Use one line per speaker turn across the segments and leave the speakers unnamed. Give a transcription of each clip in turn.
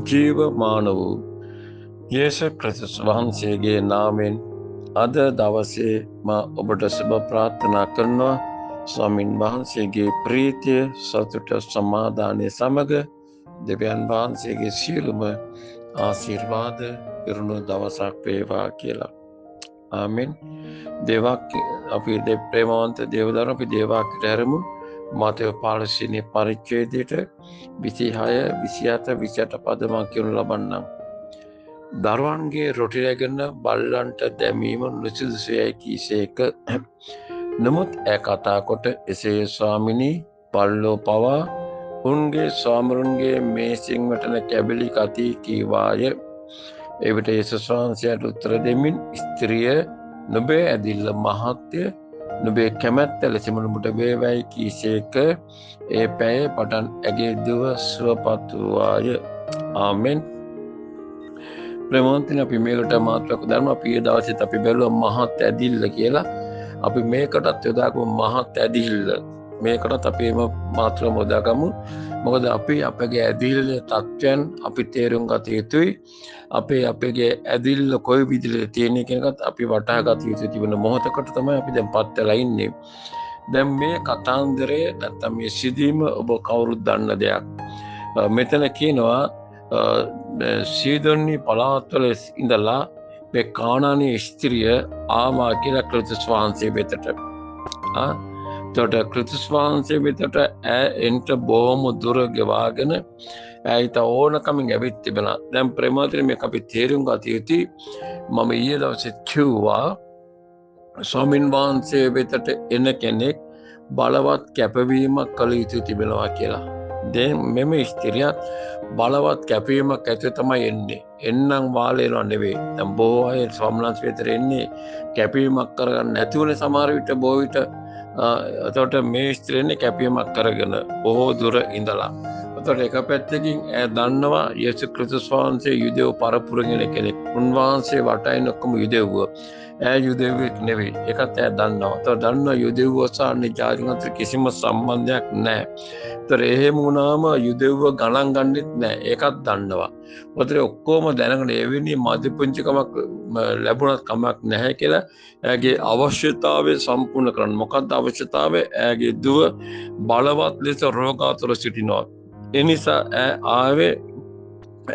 ජීවමාන වූ යේසුස් ක්‍රිස්තුස් වහන්සේගේ නාමයෙන් අද දවසේ මා ඔබට සුබ ප්‍රාර්ථනා කරනවා. ස්වාමින් වහන්සේගේ ප්‍රීතිය, සතුට, සමාදානය සමග දෙවියන් වහන්සේගේ සියලුම ආශිර්වාද පිරුණු දවසක් වේවා කියලා. ආමෙන්. දේවාක් අපි ප්‍රේමවන්ත දේවදරුවෝ අපි දේවාක්‍යයට හැරමු. මාතෙව 15 වෙනි පරිච්ඡේදයට 26, 27, 28 පද මා කියනු ලබන්නම්. දරුවන්ගේ රොටි රැගෙන බල්ලන්ට දැමීම නුසුදුසුයයි කීසේක. නමුත් ඈ කතා කොට එසේ ස්වාමිනී, බල්ලෝ පවා උන්ගේ ස්වාමරුන්ගේ මේසින් වටන කැබලි කති කීවාය. එවිට යේසුස් වහන්සේට උත්තර දෙමින්, ස්ත්‍රිය, නුඹේ ඇදිල්ල මහත්ය, නුඹේ කැමැත්ත ලෙසම නුඹට වේවයි කීසේක. ඒ පැය පටන් ඇගේ දුව සුවපත් වූවාය. ආමෙන්. ප්‍රේමවන්තනි, අපි මේකට මාතෘකාවක් දානවා. අපි ඒ දවසේත් අපි බැලුවා මහත් ඇදිල්ල කියලා. අපි මේකටත් යොදාගමු මහත් ඇදිල්ල. මේකටත් අපි මාතෘකාව යොදාගමු. මොකද අපි අපගේ ඇදිල්ල තත්ත්වයන් අපි තේරුම් ගත යුතුයි. අපගේ ඇදිල්ල කොයි විදිහට තියෙන කෙනකත් අපි වටහා ගත යුතු තිබෙන මොහොතකට තමයි අපි දැන් පත් වෙලා ඉන්නේ. දැන් මේ කතාන්දරය නැත්නම් මේ සිදුවීම ඔබ කවුරුත් දන්න දෙයක්. මෙතන කියනවා සීදොන්නි පළාත්වල ඉඳලා මේ කානානීය ස්ත්‍රිය ආවා කියලා ක්‍රිස්තුස් වහන්සේ වෙතට. එතකොට ක්‍රිස්තුස් වහන්සේ වෙතට එන්ට බොහොම දුර ගෙවාගෙන ඇයිත ඕනකමින් ඇවිත් තිබෙනවා. දැන් ප්‍රේමවන්තනි, මේක අපි තේරුම් ගත යුතුයි. මම ඊයේ දවසේ කිව්වා ස්වාමින් වහන්සේ වෙතට එන කෙනෙක් බලවත් කැපවීමක් කළ යුතු තිබෙනවා කියලා. දැන් මෙම ස්ත්‍රියත් බලවත් කැපවීමක් ඇතුව තමයි එන්නේ. එන්නම් වාලේනවා නෙවෙයි. දැන් බොහෝ අය ස්වාමීන් වහන්සේ වෙතට එන්නේ කැපවීමක් කරගන්න නැතුවනේ සමහර විට බොහෝ විට. එතකොට මේ ස්ත්‍රියනේ කැපවීමක් කරගෙන බොහෝ දුර ඉඳලා. එතකොට එක පැත්තකින් දන්නවා යේසුස් ක්‍රිස්තුස් වහන්සේ යුදෙව් පරපුරගෙන කෙනෙක්. උන්වහන්සේ වටයින් ඔක්කොම යුදෙව්ව. යුදෙව්වෙක් නෙවෙයි. ඒකත් දන්නවා. එතකොට දන්නවා යුදෙව්ව සහ අන්‍ය ජාතින් අතර කිසිම සම්බන්ධයක් නැහැ. ඒතර එහෙම වුණාම යුදෙව්ව ගණන් ගන්නෙත් නැහැ. ඒකත් දන්නවා. මොකද ඔක්කොම දැනගෙන එවෙන්නේ මදි පුංචිකමක් ලැබුණත් කමක් නැහැ කියලා ඇගේ අවශ්‍යතාවය සම්පූර්ණ කරන්න. මොකක්ද අවශ්‍යතාවය? ඇගේ දුව බලවත් ලෙස රෝගාතුර සිටිනවා. ඒ නිසා ආවේ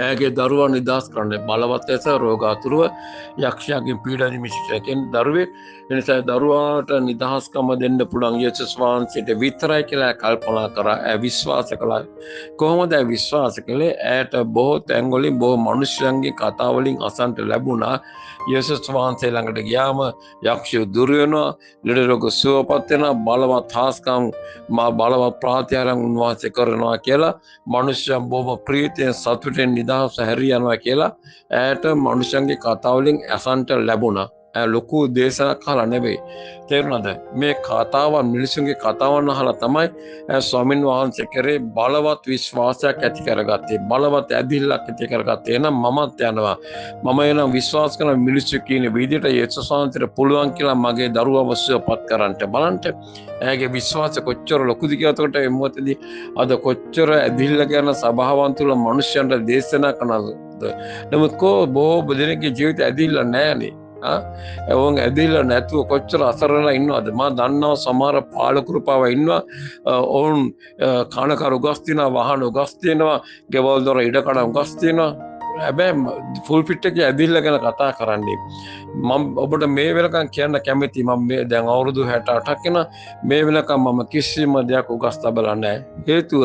ඇගේ දරුවා නිදහස් කරන්න. බලවත් ලෙස රෝගාතුරව යක්ෂයාගෙන් පීඩා නිමිෂයෙන් දරුවෙක්. ඒ නිසා දරුවාට නිදහස්කම දෙන්න පුළුවන් යේසුස් වහන්සේට විතරයි කියලා කල්පනා කරා. විශ්වාස කළා. කොහොමද විශ්වාස කළේ? ඇයට බොහෝ තැන්වලින් බොහෝ මිනිස්යන්ගේ කතා වලින් අසන්ට ලැබුණා. යේසුස් වහන්සේ ළඟට ගියාම යක්ෂයෝ දුර වෙනවා, ලෙඩ රෝග සුවපත් වෙනවා, බලවත් හාස්කම් බලවත් ප්‍රාත්‍යාරයන් උන්වහන්සේ කරනවා කියලා මිනිස්යන් බොහොම ප්‍රීතියෙන් සතුටෙන් නිදහස හැරියනවා කියලා ඇයට මිනිස්යන්ගේ කතා වලින් අසන්ට ලැබුණා. ලොකු දේශනා කළා නෙවෙයි. තේරුණාද? මේ කතාවන් මිනිසුන්ගේ කතාවන් අහලා තමයි ස්වාමින් වහන්සේ කරේ බලවත් විශ්වාසයක් ඇති කරගත්තේ. බලවත් ඇදිල්ලක් ඇති කරගත්තේ. එහෙනම් මමත් යනවා. මම එනම් විශ්වාස කරන මිනිස්සු කියන විදිහට යේසුස් වහන්සේට පුළුවන් කියලා මගේ දරුවව සුවපත් කරන්න. බලන්න ඇගේ විශ්වාසය කොච්චර ලොකුද කියලා. එතකොට මේ මොහොතේදී අද කොච්චර ඇදිල්ල ගැන සභාවන් තුල මිනිස්සුන්ට දේශනා කරනවද? නමුත් බොහෝ දෙනෙක්ගේ ජීවිත ඇදිල්ල නැහැනේ. එවන් ඇදිල්ල නැතුව කොච්චර අසරණලා ඉන්නවද? මා දන්නවා සමහර පාලකරුපාව ඉන්නවා. ඔවුන් කනකරු ගස් තියනවා, වාහන ගස් තියනවා, ගෙවල් දොර ඉඩකඩම් ගස් තියනවා. හැබැයි ෆුල් ෆිට් එකේ ඇදිල්ල ගැන කතා කරන්නේ. මම ඔබට මේ වෙලකම් කියන්න කැමතියි. මම මේ දැන් අවුරුදු 68ක් වෙන මේ වෙලකම් මම කිසිම දෙයක් උගස් තබලා නැහැ. හේතුව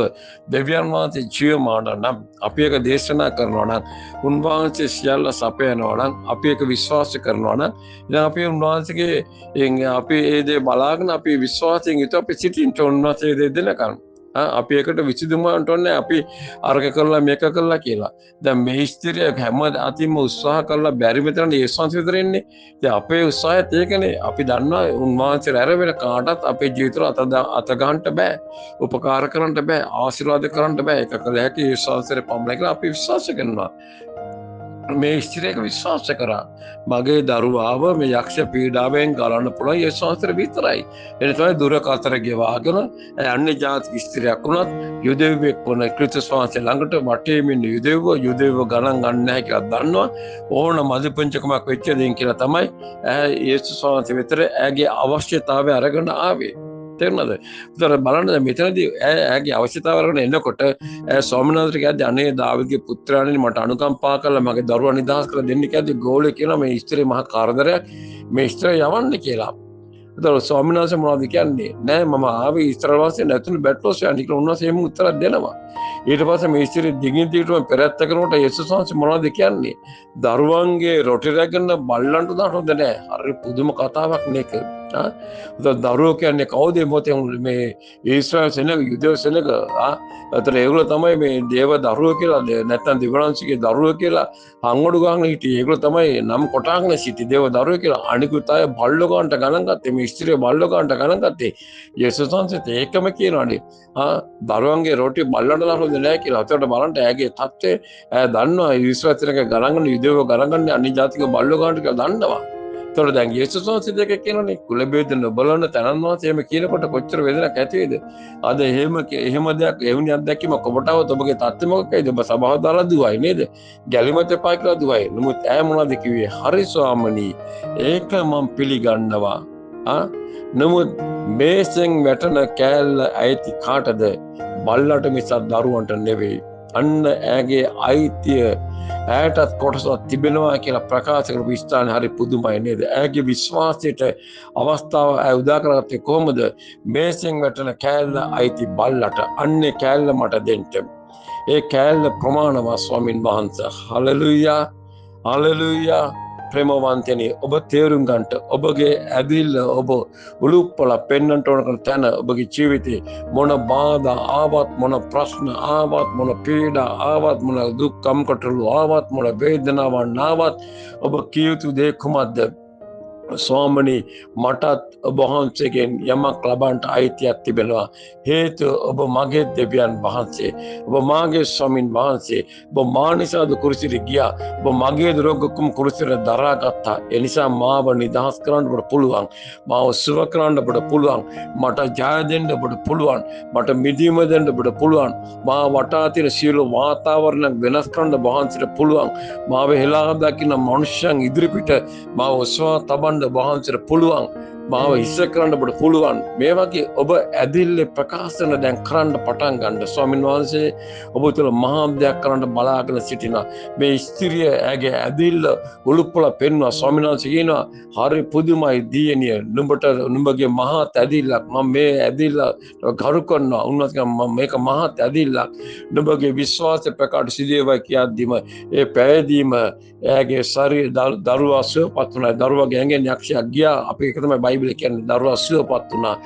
දෙවියන් වහන්සේ ජීවමාන නම්, අපි එක දේශනා කරනවා නම්, උන්වහන්සේ සියල්ල සපයනවා නම්, අපි එක විශ්වාස කරනවා නම්, ඉතින් අපි උන්වහන්සේගේ අපි ඒ දේ බලාගෙන අපි විශ්වාසයෙන් යුතුව අපි සිටින්න උන්වහන්සේ දේ දෙනකම්. අපි එකට විසඳුමක් ඕනේ. අපි අර්ග කරලා මේක කරලා කියලා. දැන් මේ ස්ත්‍රිය හැම අතින්ම උත්සාහ කරලා බැරි මෙතන ඒ සංසිතර ඉන්නේ. ඉතින් අපේ උත්සාහයත් ඒකනේ. අපි දන්නවා උන්වහන්සේ ඇර වෙන කාටවත් අපේ ජීවිතවල අත ගන්නට බෑ. උපකාර කරන්න බෑ. ආශිර්වාද කරන්න බෑ. ඒක කළ හැකි ඒ සංසිතර පමණයි කියලා අපි විශ්වාස කරනවා. මේ ස්ත්‍රියක විශ්වාස කරා මගේ දරුවාව මේ යක්ෂ පීඩාවෙන් ගලන්න පුළුවන් ඒ ශාස්ත්‍ර විතරයි. එන තමයි දුරකථන ගෙවාගෙන අන්‍ය ජාතික ස්ත්‍රියක් වුණත් යුදෙව්වෙක් වුණ ක්‍රිස්තුස් වහන්සේ ළඟට වටේම ඉන්න යුදෙව්ව ගණන් ගන්න නැහැ කියලා දන්නවා. ඕන මදිපුංචකමක් වෙච්ච දෙයින් කියලා තමයි යේසුස් වහන්සේ වෙතට ඇගේ අවශ්‍යතාවය අරගෙන ආවේ. තේරුණාද? ඒතර බලන්න මෙතනදී ඇගේ අවශ්‍යතාවය අරගෙන එනකොට ස්වාමීන් වහන්සේ කියද්දී අනේ දාවිදගේ පුත්‍රයාණනි මට අනුකම්පා කරලා මගේ දරුවා නිදහස් කරලා දෙන්න කියද්දී ගෝලේ කියනවා මේ ස්ත්‍රිය මහා කරදරයක් මේ ස්ත්‍රිය යවන්න කියලා. ඒතර ස්වාමීන් වහන්සේ මොනවද කියන්නේ? නෑ මම ආවේ ඉස්රායල් වාසී නැතුණු බැට්ලෝස් යන්න කියලා උන්වහන්සේ එහෙම උත්තර දෙනවා. ඊට පස්සේ මේ ස්ත්‍රිය දිගින් දිගටම පෙරත්ත කරනකොට යේසුස් වහන්සේ මොනවද කියන්නේ? දරුවන්ගේ රොටි රැගෙන බල්ලන්ට දාන්න හොඳ නෑ. හරි පුදුම කතාවක් මේක. දරුවෝ කියන්නේ කවුද මොතේ මේ ඊශ්‍රායල් සෙනග යුදෙව් සෙනග අතර ඒගොල්ලෝ තමයි මේ දේව දරුවෝ කියලා නැත්නම් දිව්‍යවංශිකේ දරුවෝ කියලා හංගොඩු ගහන හිටියේ. ඒගොල්ලෝ තමයි නම් කොටාගෙන සිටි දේව දරුවෝ කියලා. අනිකුත් අය බල්ලෝ ගන්නට ගණන් ගත්තේ. මේ ස්ත්‍රිය බල්ලෝ ගන්නට ගණන් ගත්තේ. යේසුස් වහන්සේත් ඒකම කියනවානේ. දරුවන්ගේ රොටි බල්ලන්ට දාන්න නෑ කියලා. අතට බලන්න ඇගේ තත්ත්වය දන්නවා. ඊශ්‍රායල් සෙනග ගණන් ගන්න යුදෙව් ගණන් ගන්න අනිත් ජාතික බල්ලෝ ගන්නට කියලා දන්නවා. තොර දැන් යේසුස් වහන්සේ දෙක කියනනේ කුල බෙද නොබලන තනන් වහන්සේ එහෙම කියනකොට කොච්චර වේදනාවක් ඇති වේද? අද එහෙම දෙයක් එවුනි අත්දැකීම කොබටවත් ඔබගේ තත්ත්වෙ මොකක්ද? ඔබ සභාව දාලා දුවයි නේද? ගැලිමත් එපා කියලා දුවයි. නමුත් ඈ මොනවද කිව්වේ? හරි ස්වාමනී ඒක මම පිළිගන්නවා. නමුත් මේසෙන් වැටෙන කෑල්ල අයිති කාටද? බල්ලට මිසක් දරුවන්ට නෙවෙයි. අන්න ඇගේ අයිතිය ඇයටත් කොටසක් තිබෙනවා කියලා ප්‍රකාශ කරපු ස්ථානේ හරි පුදුමයි නේද? ඇගේ විශ්වාසයට අවස්ථාව ඇය උදා කරගත්තේ කොහොමද? මේසෙන් වැටෙන කෑල්ල අයිති බල්ලට අන්නේ කෑල්ල මට දෙන්න. ඒ කෑල්ල ප්‍රමාණවත් ස්වාමින් වහන්සේ. Hallelujah hallelujah. ප්‍රේමවන්තයනි ඔබ තේරුම් ගන්නට ඔබගේ ඇදිල්ල ඔබ උලුප්පල පෙන්වන්නට ඕන කරන තැන ඔබගේ ජීවිතේ මොන බාධා ආවත් මොන ප්‍රශ්න ආවත් මොන පීඩා ආවත් මොන දුක් කම්කටොළු ආවත් මොන වේදනාවන් ආවත් ඔබ කිය යුතු දේ කුමක්ද? ස්වාමනී මටත් ඔබ වහන්සේගෙන් යමක් ලබන්නට අයිතියක් තිබෙනවා. හේතුව ඔබ මගේ දෙවියන් වහන්සේ. ඔබ මාගේ ස්වාමින් වහන්සේ. ඔබ මා නිසාද කුරුසියට ගියා. ඔබ මගේ රෝගකම් කුරුසියට දරාගත්තා. ඒ නිසා මාව නිදහස් කරන්න ඔබට පුළුවන්. මාව සුව කරන්න ඔබට පුළුවන්. මට ජය දෙන්න ඔබට පුළුවන්. මට මිදීම දෙන්න ඔබට පුළුවන්. මා වටා තියෙන සියලු වාතාවරණ වෙනස් කරන්න වහන්සේට පුළුවන්. මාව හෙලා දකින්න මනුෂ්‍යයන් ඉදිරිපිට මාව ඔසවා තබන්න වහන්සේට පුළුවන්. මාව හිස්ස කරන්න ඔබට පුළුවන්. මේ වගේ ඔබ ඇදිල්ලේ ප්‍රකාශන දැන් කරන්න පටන් ගන්න. ස්වාමීන් වහන්සේ ඔබ තුළ මහා දෙයක් කරන්න බලාගෙන සිටිනවා. මේ ස්ත්‍රිය ඇගේ ඇදිල්ල උලුප්පල පෙන්වනවා. ස්වාමීන් වහන්සේ කියනවා හරි පුදුමයි දියණිය. නුඹගේ මහා ඇදිල්ලක්. මම මේ ඇදිල්ල ගරු කරනවා. උන්වහන්සේ මේක මහා ඇදිල්ලක්. නුඹගේ විශ්වාසය ප්‍රකාශ සිදුවේවා කියද්දිම ඒ පැහැදීම ඇගේ ශරීර දරුවා සුවපත් වුණා. දරුවාගේ ඇඟෙන් යක්ෂයා ගියා. අපි ඒක තමයි බයිබලයේ කියන්නේ. දරුවා සුවපත් වුණා.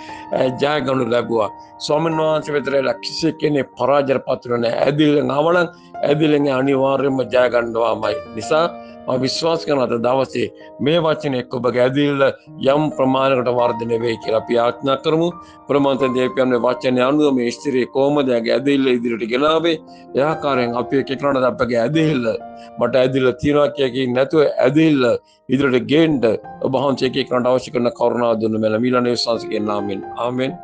ජය ගනු ලැබුවා. ස්වාමීන් වහන්සේ වෙතට කිසි කෙනෙක් පරාජයපත් වෙන්නේ නැහැ. ඇදිල්ලෙන් ආවනම් ඇදිල්ලෙන් අනිවාර්යයෙන්ම ජය ගන්නවාමයි. නිසා මම විශ්වාස කරනවා අද දවසේ මේ වචනේ එක්ක ඔබගේ ඇදිල්ල යම් ප්‍රමාණයකට වර්ධනය වෙයි කියලා අපි ආඥා කරමු. ප්‍රමාණත දේවයන්ගේ වචනේ අනුව මේ ස්ත්‍රිය කොහොමද ඇදිල්ල ඉදිරියට ගෙනාවේ? ඒ ආකාරයෙන් අපි එකකනට අපගේ ඇදිල්ල මට ඇදිල්ල තියනවා කියකින් නැතුව ඇදිල්ල ඉදිරියට ගේන්න ඔබ වහන්සේ එකකනට අවශ්‍ය කරන කරුණාව දුන්න මෙල මීලනේ සංස්කෘතියේ නාමයෙන් ආමෙන්.